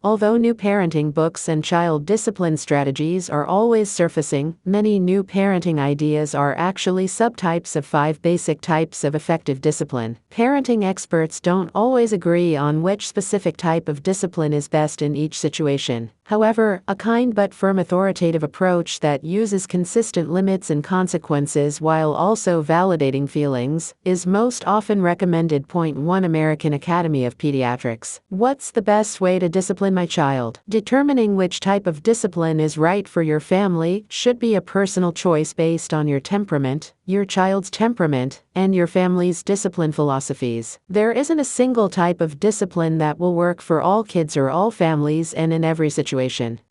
Although new parenting books and child discipline strategies are always surfacing, many new parenting ideas are actually subtypes of 5 basic types of effective discipline. Parenting experts don't always agree on which specific type of discipline is best in each situation. However, a kind but firm authoritative approach that uses consistent limits and consequences while also validating feelings is most often recommended. Point 1 American Academy of Pediatrics. What's the best way to discipline my child? Determining which type of discipline is right for your family should be a personal choice based on your temperament, your child's temperament, and your family's discipline philosophies. There isn't a single type of discipline that will work for all kids or all families and in every situation.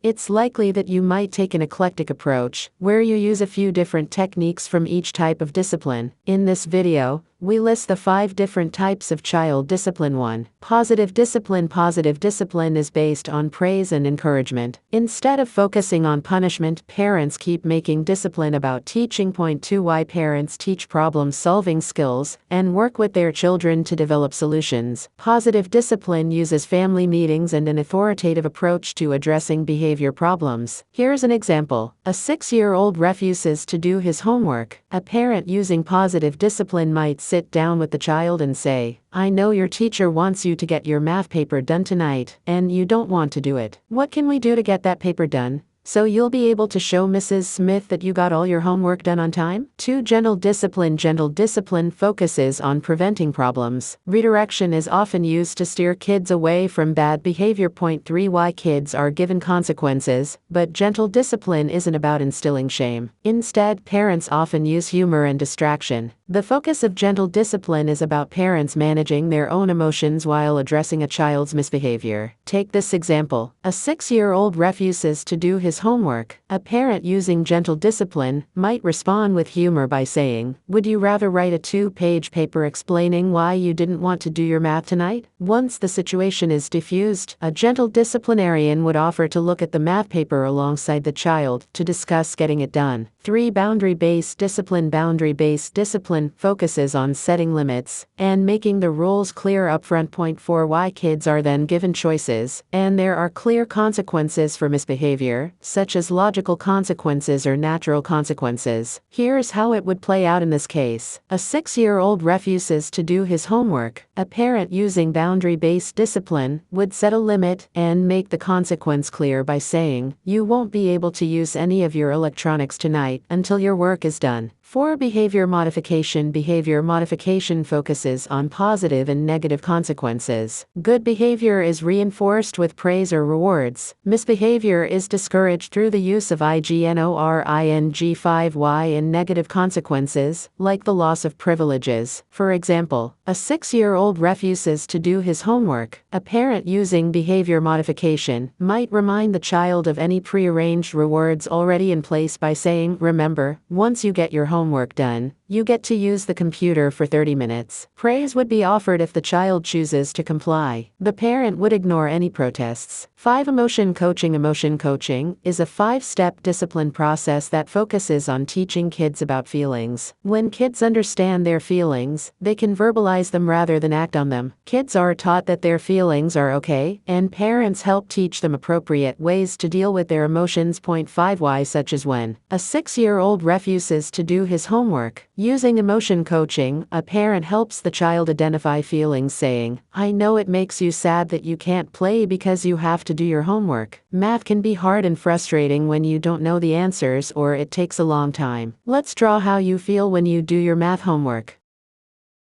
It's likely that you might take an eclectic approach, where you use a few different techniques from each type of discipline. In this video, we list the 5 different types of child discipline. 1. Positive discipline. Positive discipline is based on praise and encouragement. Instead of focusing on punishment, parents keep making discipline about teaching. Point 2 Why parents teach problem-solving skills and work with their children to develop solutions. Positive discipline uses family meetings and an authoritative approach to addressing behavior problems. Here's an example. A 6-year-old refuses to do his homework. A parent using positive discipline might sit down with the child and say, "I know your teacher wants you to get your math paper done tonight, and you don't want to do it. What can we do to get that paper done, so you'll be able to show Mrs. Smith that you got all your homework done on time?" 2. Gentle discipline. Gentle discipline focuses on preventing problems. Redirection is often used to steer kids away from bad behavior. Point 3 Why kids are given consequences, but gentle discipline isn't about instilling shame. Instead, parents often use humor and distraction. The focus of gentle discipline is about parents managing their own emotions while addressing a child's misbehavior. Take this example. A 6-year-old refuses to do his homework. A parent using gentle discipline might respond with humor by saying, "Would you rather write a 2-page paper explaining why you didn't want to do your math tonight?" Once the situation is diffused, a gentle disciplinarian would offer to look at the math paper alongside the child to discuss getting it done. 3. Boundary-based discipline. Boundary-based discipline focuses on setting limits and making the rules clear upfront. Point 4 Why kids are then given choices, and there are clear consequences for misbehavior, such as logical consequences or natural consequences. Here's how it would play out in this case. A 6-year-old refuses to do his homework. A parent using boundary-based discipline would set a limit and make the consequence clear by saying, "You won't be able to use any of your electronics tonight until your work is done." 4. Behavior modification. Behavior modification focuses on positive and negative consequences. Good behavior is reinforced with praise or rewards. Misbehavior is discouraged through the use of ignoring. 5. Why and negative consequences, like the loss of privileges. For example, a 6-year-old refuses to do his homework. A parent using behavior modification might remind the child of any prearranged rewards already in place by saying, "Remember, once you get your homework done, you get to use the computer for 30 minutes. Praise would be offered if the child chooses to comply. The parent would ignore any protests. 5. Emotion coaching. Emotion coaching is a 5-step discipline process that focuses on teaching kids about feelings. When kids understand their feelings, they can verbalize them rather than act on them. Kids are taught that their feelings are okay, and parents help teach them appropriate ways to deal with their emotions. Point 5 Why such as when a 6-year-old refuses to do his homework. Using emotion coaching, a parent helps the child identify feelings saying, "I know it makes you sad that you can't play because you have to do your homework. Math can be hard and frustrating when you don't know the answers or it takes a long time. Let's draw how you feel when you do your math homework."